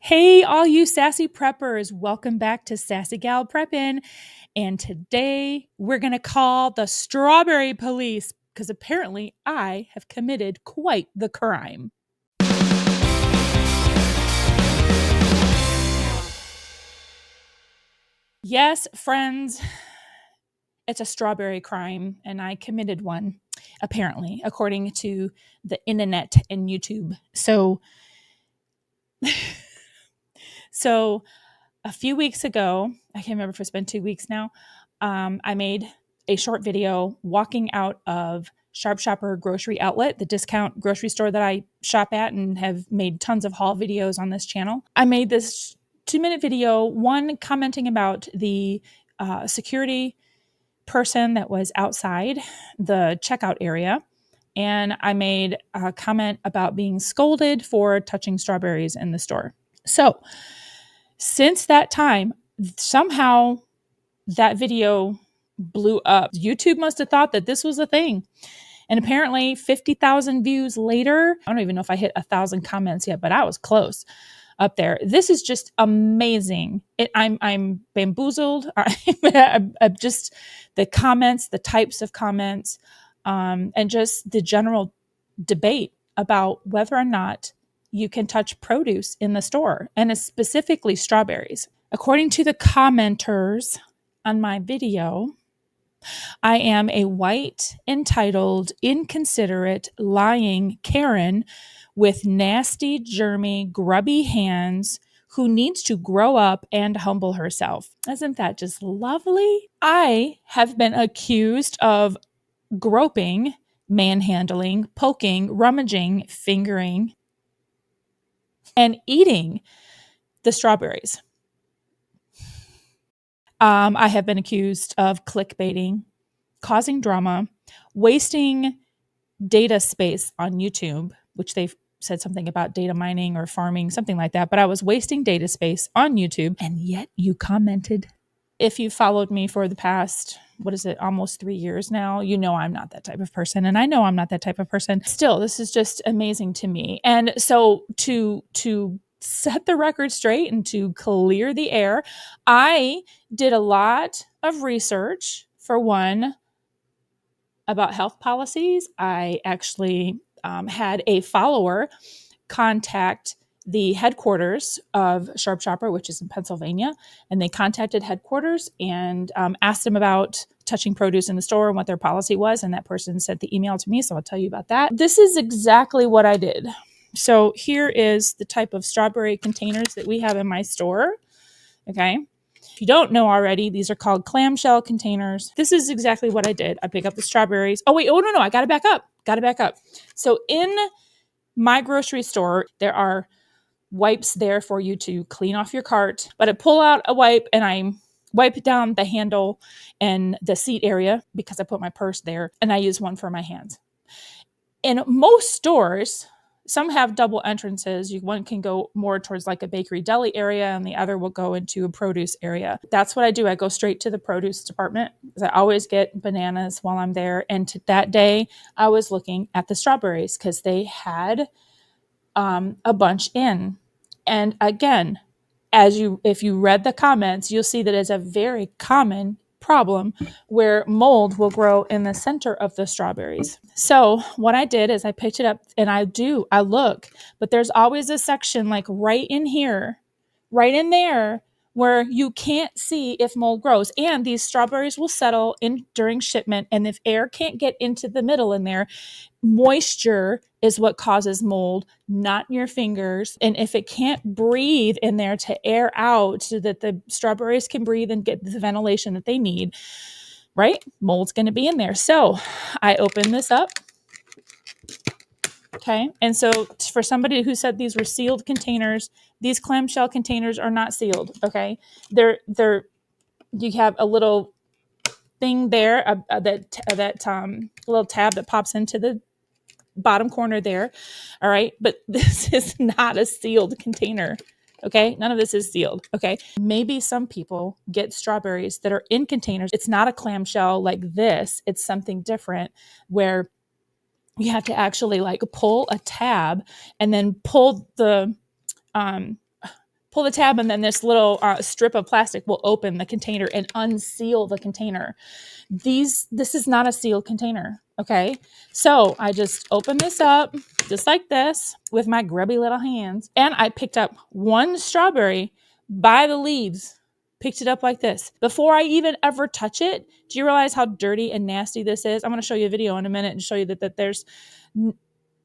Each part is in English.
Hey, all you sassy preppers, welcome back to Sassy Gal Preppin'. And today we're going to call the strawberry police because apparently I have committed quite the crime. Yes, friends, it's a strawberry crime, and I committed one, apparently, according to the internet and YouTube. So a few weeks ago, I can't remember if it's been 2 weeks now, I made a short video walking out of Sharp Shopper Grocery Outlet, the discount grocery store that I shop at and have made tons of haul videos on this channel. I made this 2-minute video, one commenting about the security person that was outside the checkout area. And I made a comment about being scolded for touching strawberries in the store. So since that time, somehow that video blew up. YouTube must have thought that this was a thing. And apparently 50,000 views later, I don't even know if I hit 1,000 comments yet, but I was close up there. This is just amazing. I'm bamboozled. I'm just the comments, the types of comments, and just the general debate about whether or not you can touch produce in the store, and specifically strawberries. According to the commenters on my video, I am a white, entitled, inconsiderate, lying Karen with nasty, germy, grubby hands who needs to grow up and humble herself. Isn't that just lovely? I have been accused of groping, manhandling, poking, rummaging, fingering, and eating the strawberries. I have been accused of clickbaiting, causing drama, wasting data space on YouTube, which they've said something about data mining or farming, something like that. But I was wasting data space on YouTube, and yet you commented. If you followed me for the past, almost 3 years now, you know I'm not that type of person. And I know I'm not that type of person. Still, this is just amazing to me. And so to set the record straight and to clear the air, I did a lot of research, for one, about health policies. I actually had a follower contact the headquarters of Sharp Shopper, which is in Pennsylvania, and they contacted headquarters and asked them about touching produce in the store and what their policy was, and that person sent the email to me, so I'll tell you about that. This is exactly what I did. So here is the type of strawberry containers that we have in my store, okay? If you don't know already, these are called clamshell containers. This is exactly what I did. I pick up the strawberries. Oh, no, I gotta back up. So in my grocery store, there are wipes there for you to clean off your cart, but I pull out a wipe and I wipe down the handle and the seat area because I put my purse there, and I use one for my hands. In most stores, some have double entrances. One can go more towards like a bakery deli area, and the other will go into a produce area. That's what I do. I go straight to the produce department because I always get bananas while I'm there. And that day, I was looking at the strawberries because they had a bunch in. And again, if you read the comments, you'll see that it's a very common problem where mold will grow in the center of the strawberries. So what I did is I picked it up and I look, but there's always a section like right in here, right in there, where you can't see if mold grows. And these strawberries will settle in during shipment. And if air can't get into the middle in there, moisture is what causes mold, not your fingers. And if it can't breathe in there to air out so that the strawberries can breathe and get the ventilation that they need, right? Mold's going to be in there. So I open this up. Okay. And so for somebody who said these were sealed containers, these clamshell containers are not sealed. Okay. You have a little thing there, that little tab that pops into the bottom corner there. All right. But this is not a sealed container. Okay. None of this is sealed. Okay. Maybe some people get strawberries that are in containers. It's not a clamshell like this. It's something different where you have to actually like pull a tab and then pull the pull the tab, and then this little strip of plastic will open the container and unseal the container. This is not a sealed container. Okay. So I just opened this up just like this with my grubby little hands. And I picked up one strawberry by the leaves, picked it up like this. Before I even ever touch it, do you realize how dirty and nasty this is? I'm going to show you a video in a minute and show you that there's,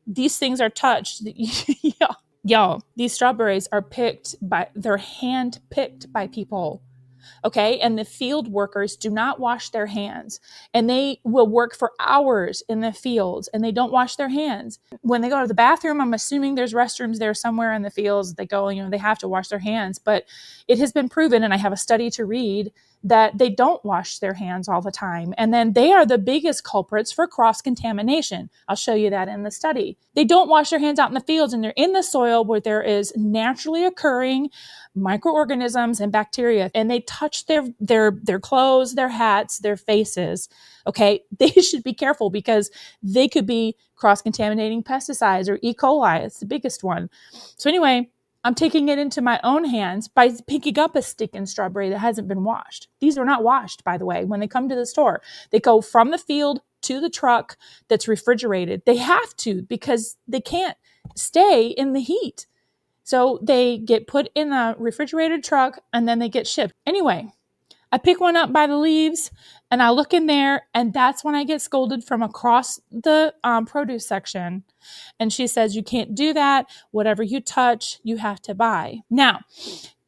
these things are touched. Yeah. Y'all, these strawberries are they're hand picked by people. Okay. And the field workers do not wash their hands, and they will work for hours in the fields and they don't wash their hands. When they go to the bathroom, I'm assuming there's restrooms there somewhere in the fields. They go, they have to wash their hands, but it has been proven, and I have a study to read, that they don't wash their hands all the time. And then they are the biggest culprits for cross-contamination. I'll show you that in the study. They don't wash their hands out in the fields, and they're in the soil where there is naturally occurring microorganisms and bacteria, and they touch their clothes, their hats, their faces. Okay. They should be careful because they could be cross-contaminating pesticides or E. coli. It's the biggest one. So anyway, I'm taking it into my own hands by picking up a stinking strawberry that hasn't been washed. These are not washed, by the way. When they come to the store, they go from the field to the truck that's refrigerated. They have to, because they can't stay in the heat. So they get put in a refrigerated truck and then they get shipped. Anyway, I pick one up by the leaves and I look in there, and that's when I get scolded from across the produce section. And she says, you can't do that. Whatever you touch, you have to buy. Now,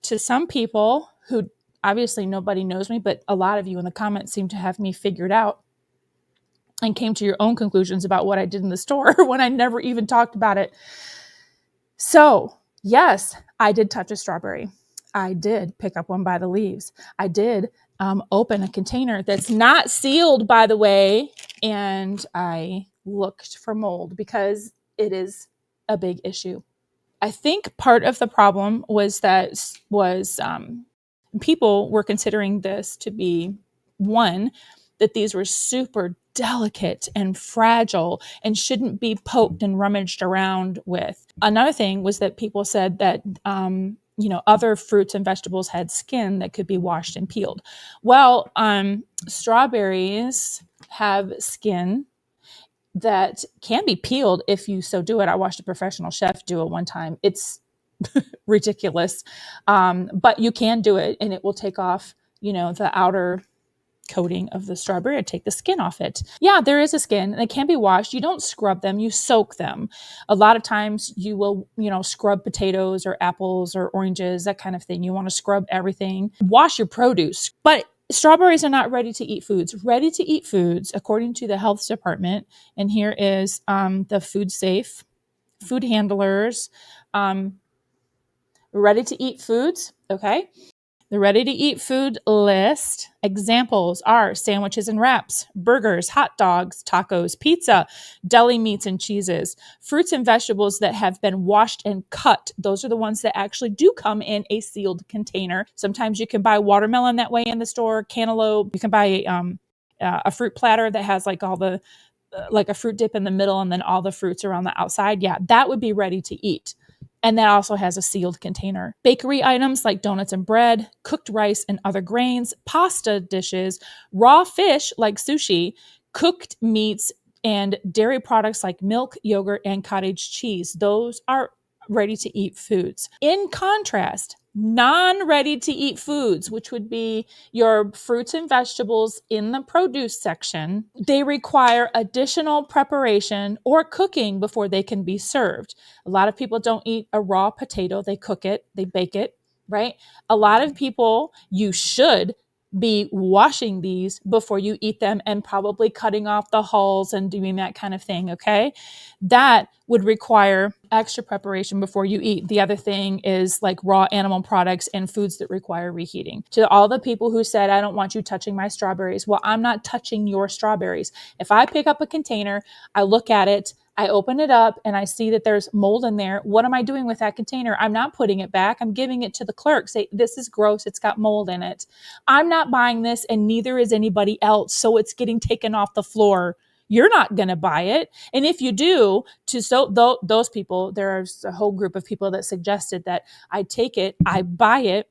to some people who obviously nobody knows me, but a lot of you in the comments seem to have me figured out and came to your own conclusions about what I did in the store when I never even talked about it. So, yes, I did touch a strawberry. I did pick up one by the leaves. I did open a container that's not sealed, by the way, and I looked for mold because it is a big issue. I think part of the problem was people were considering this to be one, that these were super delicate and fragile and shouldn't be poked and rummaged around with. Another thing was that people said that other fruits and vegetables had skin that could be washed and peeled. Well, strawberries have skin that can be peeled if you so do it. I watched a professional chef do it one time. It's ridiculous. But you can do it, and it will take off, the outer coating of the strawberry, take the skin off it. Yeah, there is a skin, and it can be washed. You don't scrub them, you soak them. A lot of times you will, scrub potatoes or apples or oranges, that kind of thing. You want to scrub everything. Wash your produce. But strawberries are not ready to eat foods. Ready to eat foods, according to the health department, and here is the food safe, food handlers, ready to eat foods. Okay. The ready-to-eat food list examples are sandwiches and wraps, burgers, hot dogs, tacos, pizza, deli meats and cheeses, fruits and vegetables that have been washed and cut. Those are the ones that actually do come in a sealed container. Sometimes you can buy watermelon that way in the store, cantaloupe. You can buy a fruit platter that has like all the like a fruit dip in the middle and then all the fruits are on the outside. Yeah, that would be ready to eat. And that also has a sealed container. Bakery items like donuts and bread, cooked rice and other grains, pasta dishes, raw fish like sushi, cooked meats, and dairy products like milk, yogurt, and cottage cheese. Those are ready to eat foods. In contrast, non-ready to eat foods, which would be your fruits and vegetables in the produce section, they require additional preparation or cooking before they can be served. A lot of people don't eat a raw potato. They cook it, they bake it, right? A lot of people, you should be washing these before you eat them and probably cutting off the hulls and doing that kind of thing, okay? That would require extra preparation before you eat. The other thing is like raw animal products and foods that require reheating. To all the people who said, I don't want you touching my strawberries. Well, I'm not touching your strawberries. If I pick up a container, I look at it, I open it up and I see that there's mold in there. What am I doing with that container? I'm not putting it back. I'm giving it to the clerk. Say, this is gross. It's got mold in it. I'm not buying this and neither is anybody else. So it's getting taken off the floor. You're not going to buy it. And if you do, those people, there's a whole group of people that suggested that I take it, I buy it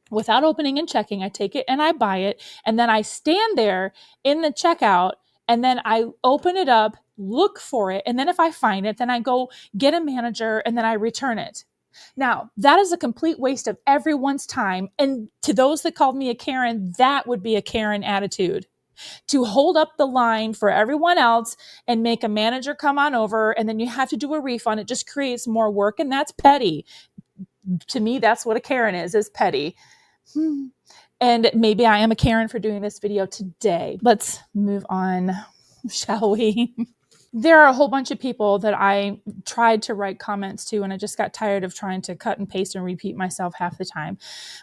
without opening and checking. I take it and I buy it. And then I stand there in the checkout and then I open it up, look for it. And then if I find it, then I go get a manager and then I return it. Now, that is a complete waste of everyone's time. And to those that called me a Karen, that would be a Karen attitude. To hold up the line for everyone else and make a manager come on over and then you have to do a refund. It just creates more work and that's petty. To me, that's what a Karen is petty. And maybe I am a Karen for doing this video today. Let's move on, shall we? There are a whole bunch of people that I tried to write comments to, and I just got tired of trying to cut and paste and repeat myself half the time.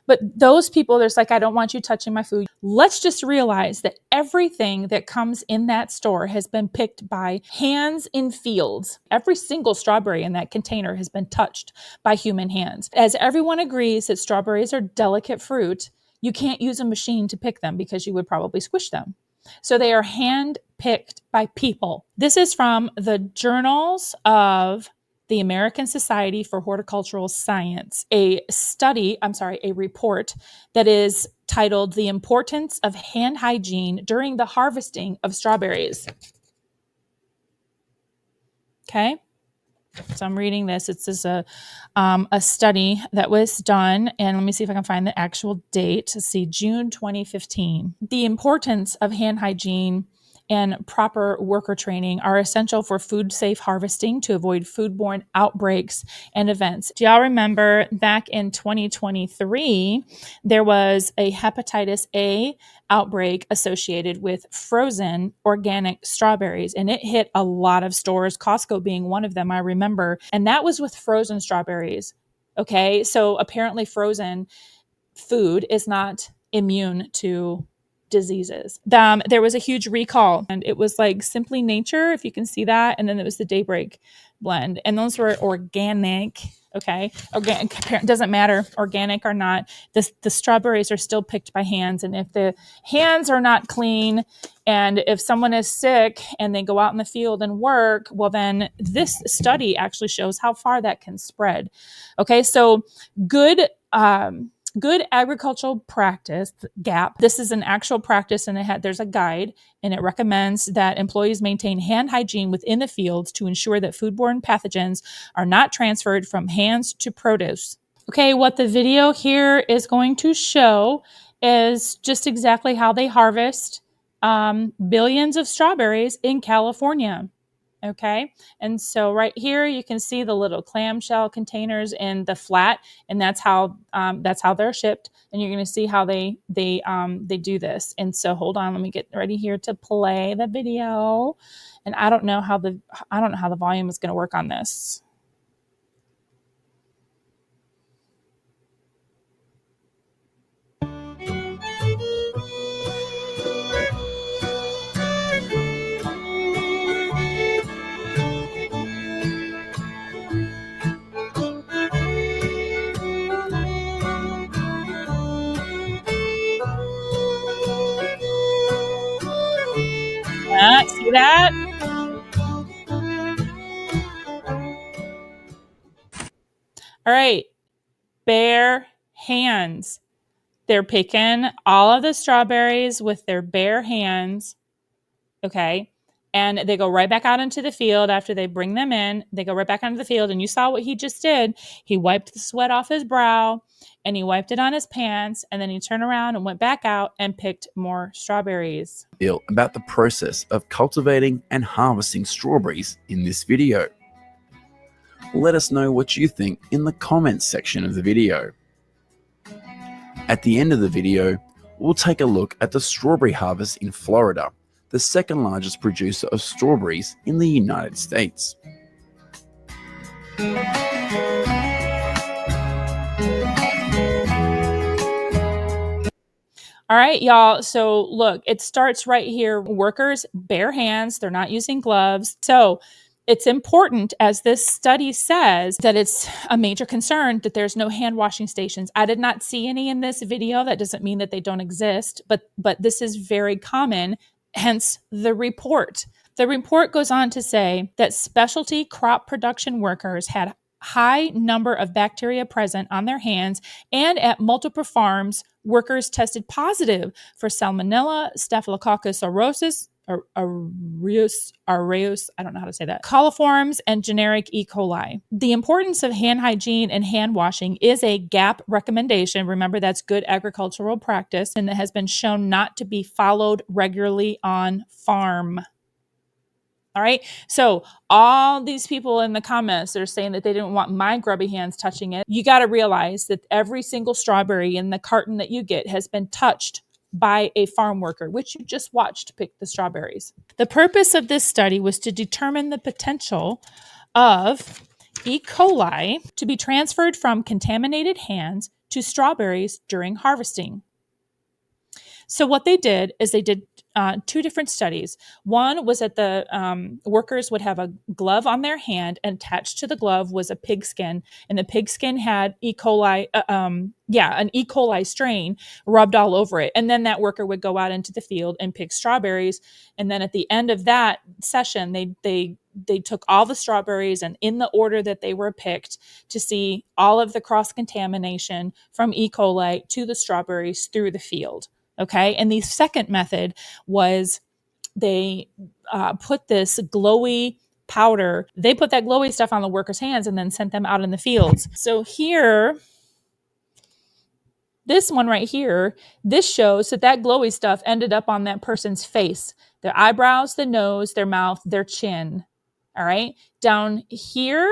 But those people, there's like, I don't want you touching my food. Let's just realize that everything that comes in that store has been picked by hands in fields. Every single strawberry in that container has been touched by human hands. As everyone agrees that strawberries are delicate fruit, you can't use a machine to pick them because you would probably squish them. So they are hand-picked by people. This is from the Journals of the American Society for Horticultural Science, a report that is titled The Importance of Hand Hygiene During the Harvesting of Strawberries. Okay. So I'm reading this. It's just a study that was done. And let me see if I can find the actual date to see, June 2015. The importance of hand hygiene and proper worker training are essential for food safe harvesting to avoid foodborne outbreaks and events. Do y'all remember back in 2023, there was a hepatitis A outbreak associated with frozen organic strawberries, and it hit a lot of stores, Costco being one of them, I remember. And that was with frozen strawberries. Okay, so apparently frozen food is not immune to diseases. There was a huge recall, and it was like Simply Nature, if you can see that, and then it was the Daybreak blend, and those were organic. Okay, organic doesn't matter, organic or not. The strawberries are still picked by hands, and if the hands are not clean, and if someone is sick and they go out in the field and work, well, then this study actually shows how far that can spread. Okay, so good agricultural practice, GAP. This is an actual practice, and there's a guide, and it recommends that employees maintain hand hygiene within the fields to ensure that foodborne pathogens are not transferred from hands to produce. Okay, what the video here is going to show is just exactly how they harvest billions of strawberries in California. Okay, and so right here you can see the little clamshell containers in the flat, and that's how they're shipped. And you're going to see how they do this. And so hold on, let me get ready here to play the video. And I don't know how the volume is going to work on this. See that? All right, bare hands. They're picking all of the strawberries with their bare hands. Okay. And they go right back out into the field after they bring them in. They go right back onto the field. And you saw what he just did. He wiped the sweat off his brow and he wiped it on his pants. And then he turned around and went back out and picked more strawberries. About the process of cultivating and harvesting strawberries in this video. Let us know what you think in the comments section of the video. At the end of the video, we'll take a look at the strawberry harvest in Florida, the second largest producer of strawberries in the United States. All right, y'all. So look, it starts right here. Workers, bare hands, they're not using gloves. So it's important, as this study says, that it's a major concern that there's no hand washing stations. I did not see any in this video. That doesn't mean that they don't exist, but this is very common hence the report. The report goes on to say that specialty crop production workers had high number of bacteria present on their hands, and at multiple farms, workers tested positive for Salmonella, Staphylococcus aureus, I don't know how to say that, coliforms, and generic E. coli. The importance of hand hygiene and hand washing is a GAP recommendation. Remember, that's good agricultural practice, and that has been shown not to be followed regularly on farm. All right. So all these people in the comments, they're saying that they didn't want my grubby hands touching it. You got to realize that every single strawberry in the carton that you get has been touched by a farm worker, which you just watched pick the strawberries. The purpose of this study was to determine the potential of E. coli to be transferred from contaminated hands to strawberries during harvesting. So what they did is they did two different studies. One was that the workers would have a glove on their hand, and attached to the glove was a pig skin, and the pig skin had E. coli, an E. coli strain rubbed all over it. And then that worker would go out into the field and pick strawberries. And then at the end of that session, they took all the strawberries, and in the order that they were picked, to see all of the cross-contamination from E. coli to the strawberries through the field. Okay. And the second method was they put this glowy powder. They put that glowy stuff on the workers' hands and then sent them out in the fields. So here, this one right here, this shows that glowy stuff ended up on that person's face, their eyebrows, the nose, their mouth, their chin. All right. Down here,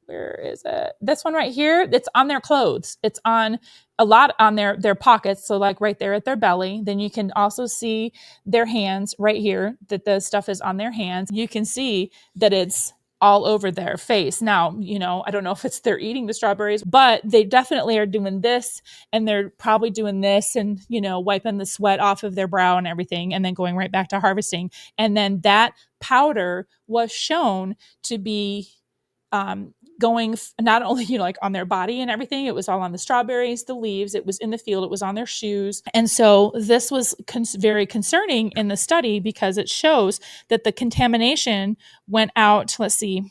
where is it? This one right here, it's on their clothes. It's on a lot on their pockets. So like right there at their belly. Then you can also see their hands right here, that the stuff is on their hands. You can see that it's all over their face. Now, I don't know if they're eating the strawberries, but they definitely are doing this, and they're probably doing this and, wiping the sweat off of their brow and everything, and then going right back to harvesting. And then that powder was shown to be going not only like on their body and everything, it was all on the strawberries, the leaves, it was in the field, it was on their shoes. And so this was very concerning in the study, because it shows that the contamination went out. Let's see.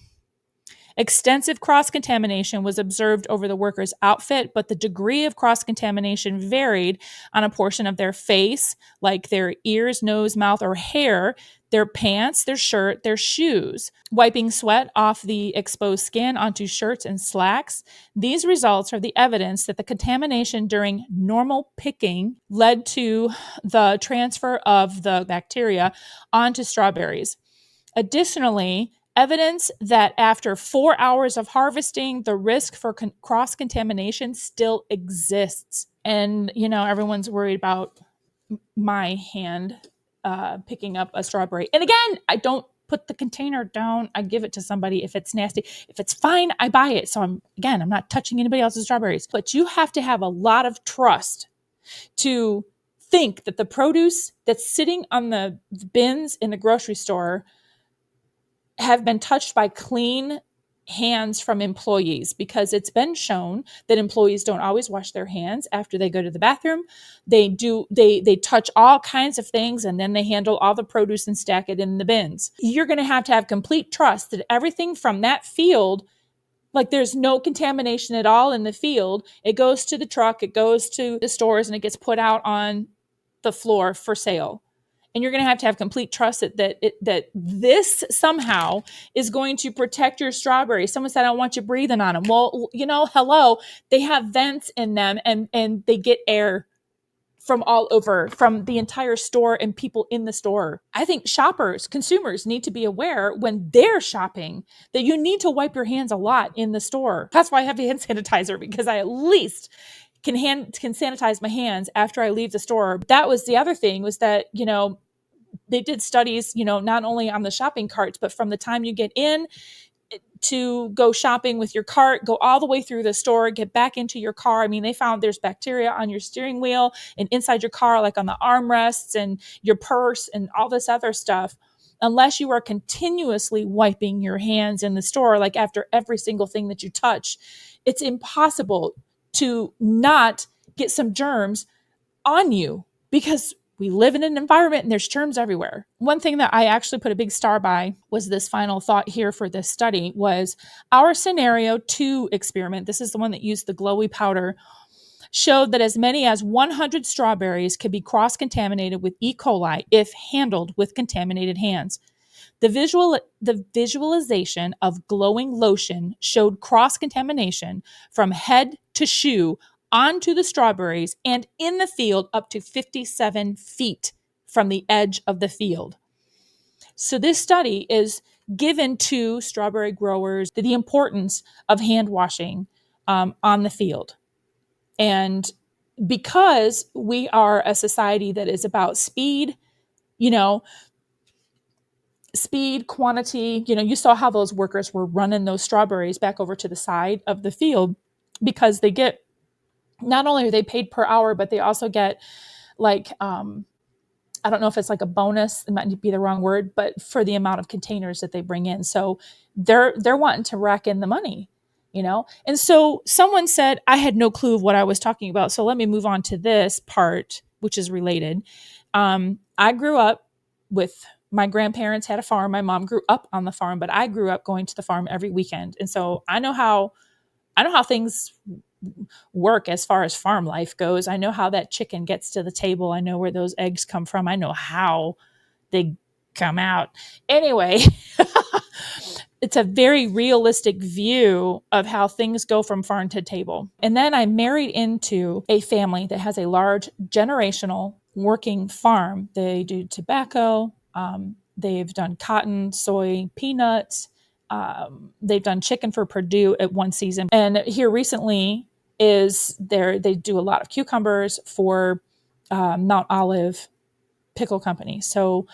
Extensive cross-contamination was observed over the worker's outfit, but the degree of cross-contamination varied on a portion of their face, like their ears, nose, mouth, or hair, their pants, their shirt, their shoes. Wiping sweat off the exposed skin onto shirts and slacks. These results are the evidence that the contamination during normal picking led to the transfer of the bacteria onto strawberries. Additionally, evidence that after 4 hours of harvesting, the risk for cross-contamination still exists. And, everyone's worried about my hand picking up a strawberry. And again, I don't put the container down. I give it to somebody if it's nasty. If it's fine, I buy it. So I'm not touching anybody else's strawberries. But you have to have a lot of trust to think that the produce that's sitting on the bins in the grocery store have been touched by clean hands from employees, because it's been shown that employees don't always wash their hands after they go to the bathroom. They touch all kinds of things, and then they handle all the produce and stack it in the bins. You're going to have complete trust that everything from that field, like there's no contamination at all in the field. It goes to the truck, it goes to the stores, and it gets put out on the floor for sale. And you're going to have complete trust that this somehow is going to protect your strawberries. Someone said, I don't want you breathing on them. Well, hello, they have vents in them, and they get air from all over, from the entire store and people in the store. I think consumers need to be aware when they're shopping that you need to wipe your hands a lot in the store. That's why I have hand sanitizer, because I at least can sanitize my hands after I leave the store. That was the other thing, was that, they did studies, not only on the shopping carts, but from the time you get in to go shopping with your cart, go all the way through the store, get back into your car. I mean, they found there's bacteria on your steering wheel and inside your car, like on the armrests and your purse and all this other stuff. Unless you are continuously wiping your hands in the store, like after every single thing that you touch, it's impossible to not get some germs on you, because we live in an environment and there's germs everywhere. One thing that I actually put a big star by was this final thought here for this study was our scenario 2 experiment. This is the one that used the glowy powder, showed that as many as 100 strawberries could be cross-contaminated with E. coli if handled with contaminated hands. The visualization of glowing lotion showed cross-contamination from head to shoe onto the strawberries and in the field up to 57 feet from the edge of the field. So this study is given to strawberry growers the importance of hand washing on the field. And because we are a society that is about speed, speed, quantity, you saw how those workers were running those strawberries back over to the side of the field because they get, not only are they paid per hour, but they also get like, I don't know if it's like a bonus, it might be the wrong word, but for the amount of containers that they bring in. So they're wanting to rack in the money, And so someone said, I had no clue of what I was talking about. So let me move on to this part, which is related. I grew up with, my grandparents had a farm. My mom grew up on the farm, but I grew up going to the farm every weekend. And so I know how things work as far as farm life goes. I know how that chicken gets to the table. I know where those eggs come from. I know how they come out. Anyway, it's a very realistic view of how things go from farm to table. And then I married into a family that has a large generational working farm. They do tobacco. They've done cotton, soy, peanuts. They've done chicken for Purdue at one season. And here recently they do a lot of cucumbers for Mount Olive Pickle Company. So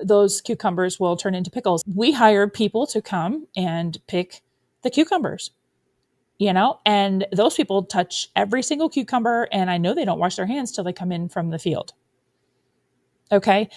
those cucumbers will turn into pickles. We hire people to come and pick the cucumbers, and those people touch every single cucumber. And I know they don't wash their hands till they come in from the field. Okay.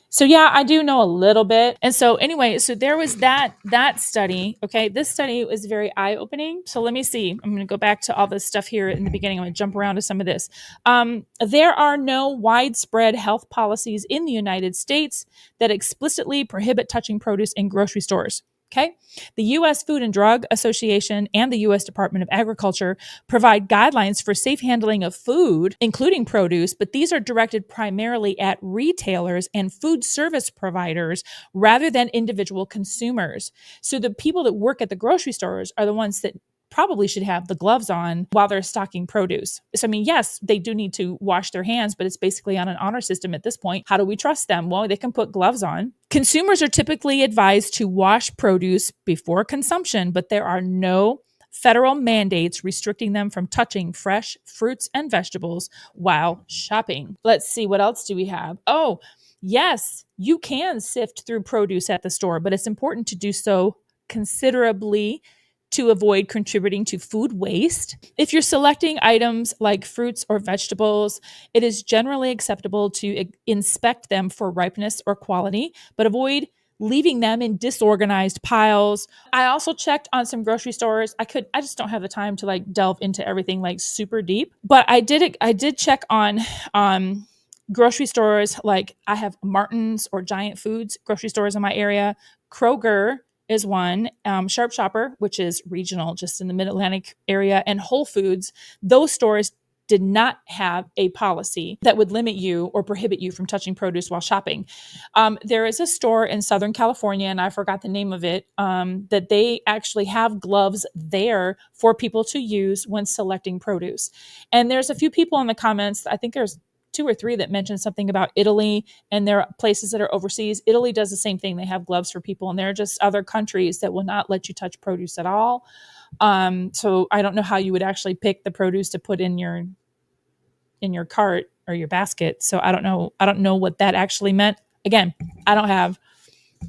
So yeah, I do know a little bit. And so anyway, so there was that study. Okay. This study was very eye-opening. So let me see. I'm going to go back to all this stuff here in the beginning. I'm going to jump around to some of this. There are no widespread health policies in the United States that explicitly prohibit touching produce in grocery stores. Okay. The U.S. Food and Drug Association and the U.S. Department of Agriculture provide guidelines for safe handling of food, including produce, but these are directed primarily at retailers and food service providers rather than individual consumers. So the people that work at the grocery stores are the ones that probably should have the gloves on while they're stocking produce. So, I mean, yes, they do need to wash their hands, but it's basically on an honor system at this point. How do we trust them? Well, they can put gloves on. Consumers are typically advised to wash produce before consumption, but there are no federal mandates restricting them from touching fresh fruits and vegetables while shopping. Let's see, what else do we have? Oh, yes, you can sift through produce at the store, but it's important to do so considerably to avoid contributing to food waste. If you're selecting items like fruits or vegetables, it is generally acceptable to inspect them for ripeness or quality, but avoid leaving them in disorganized piles. I also checked on some grocery stores. I just don't have the time to like delve into everything like super deep, but I did check on grocery stores. Like I have Martin's or Giant Foods grocery stores in my area. Kroger is one, Sharp Shopper, which is regional, just in the Mid-Atlantic area, and Whole Foods. Those stores did not have a policy that would limit you or prohibit you from touching produce while shopping. There is a store in Southern California, and I forgot the name of it, that they actually have gloves there for people to use when selecting produce. And there's a few people in the comments, I think there's 2 or 3 that mentioned something about Italy, and there are places that are overseas. Italy does the same thing. They have gloves for people, and there are just other countries that will not let you touch produce at all. So I don't know how you would actually pick the produce to put in your cart or your basket. So I don't know what that actually meant. Again, I don't have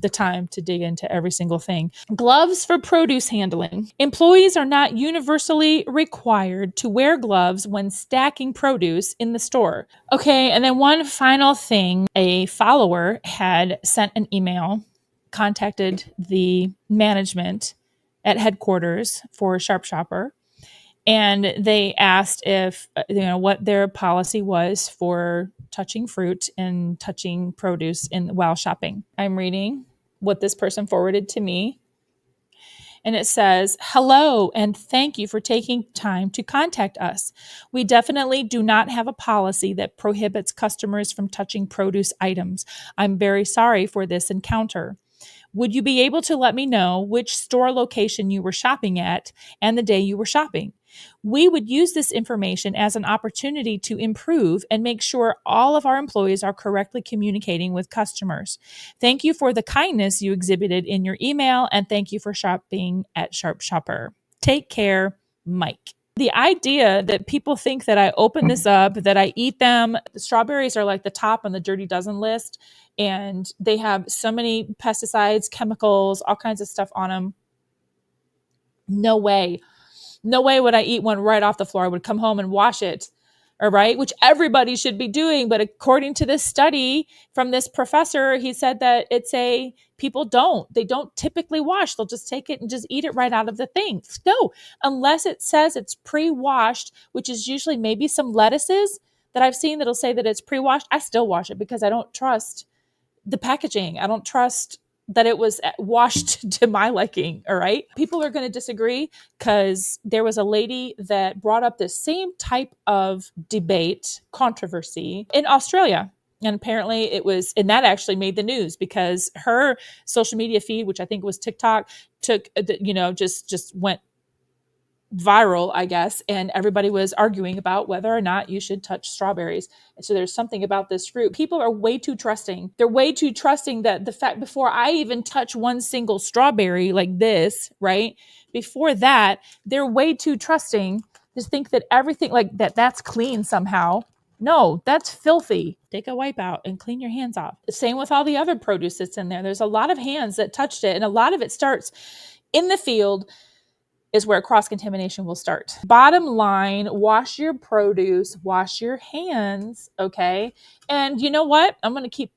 the time to dig into every single thing. Gloves for produce handling. Employees are not universally required to wear gloves when stacking produce in the store. Okay, and then one final thing, a follower had sent an email, contacted the management at headquarters for Sharp Shopper, and they asked if what their policy was for touching fruit and touching produce while shopping. I'm reading what this person forwarded to me. And it says, "Hello, and thank you for taking time to contact us. We definitely do not have a policy that prohibits customers from touching produce items. I'm very sorry for this encounter. Would you be able to let me know which store location you were shopping at and the day you were shopping? We would use this information as an opportunity to improve and make sure all of our employees are correctly communicating with customers. Thank you for the kindness you exhibited in your email, and thank you for shopping at Sharp Shopper. Take care, Mike." The idea that people think that I open this up, that I eat them, the strawberries are like the top on the dirty dozen list, and they have so many pesticides, chemicals, all kinds of stuff on them. No way. No way would I eat one right off the floor. I would come home and wash it. All right, which everybody should be doing. But according to this study from this professor, he said that people they don't typically wash. They'll just take it and just eat it right out of the thing. No, unless it says it's pre-washed, which is usually maybe some lettuces that I've seen that'll say that it's pre-washed. I still wash it because I don't trust the packaging. I don't trust that it was washed to my liking. All right. People are going to disagree because there was a lady that brought up this same type of debate, controversy in Australia. And apparently and that actually made the news because her social media feed, which I think was TikTok, just went viral, I guess, and everybody was arguing about whether or not you should touch strawberries. And so there's something about this fruit. People are way too trusting. They're way too trusting that the fact before I even touch one single strawberry like this, right? Before that, they're way too trusting to think that everything like that's clean somehow. No, that's filthy. Take a wipe out and clean your hands off. Same with all the other produce that's in there. There's a lot of hands that touched it, and a lot of it starts in the field is where cross-contamination will start. Bottom line, wash your produce, wash your hands, okay? And you know what? I'm going to keep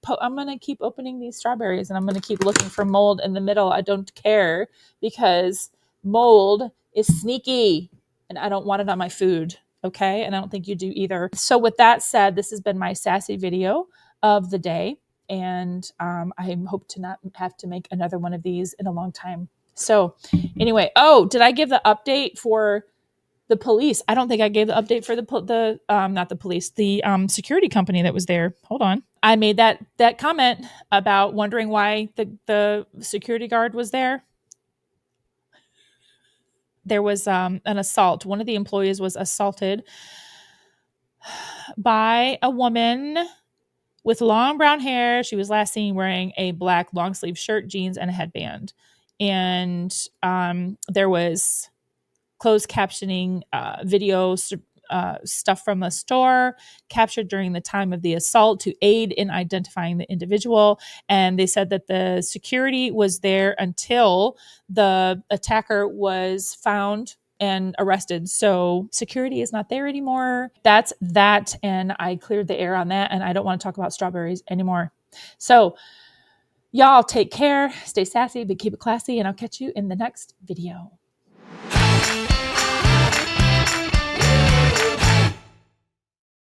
opening these strawberries, and I'm going to keep looking for mold in the middle. I don't care because mold is sneaky and I don't want it on my food, okay? And I don't think you do either. So with that said, this has been my sassy video of the day, and I hope to not have to make another one of these in a long time. So anyway, did I give the update for the police? I don't think I gave the update for not the police, the security company that was there. Hold on. I made that comment about wondering why the security guard was there. There was an assault. One of the employees was assaulted by a woman with long brown hair. She was last seen wearing a black long sleeve shirt, jeans, and a headband. And there was closed captioning video stuff from the store captured during the time of the assault to aid in identifying the individual. And they said that the security was there until the attacker was found and arrested. So security is not there anymore. That's that. And I cleared the air on that. And I don't want to talk about strawberries anymore. So y'all take care, stay sassy, but keep it classy, and I'll catch you in the next video.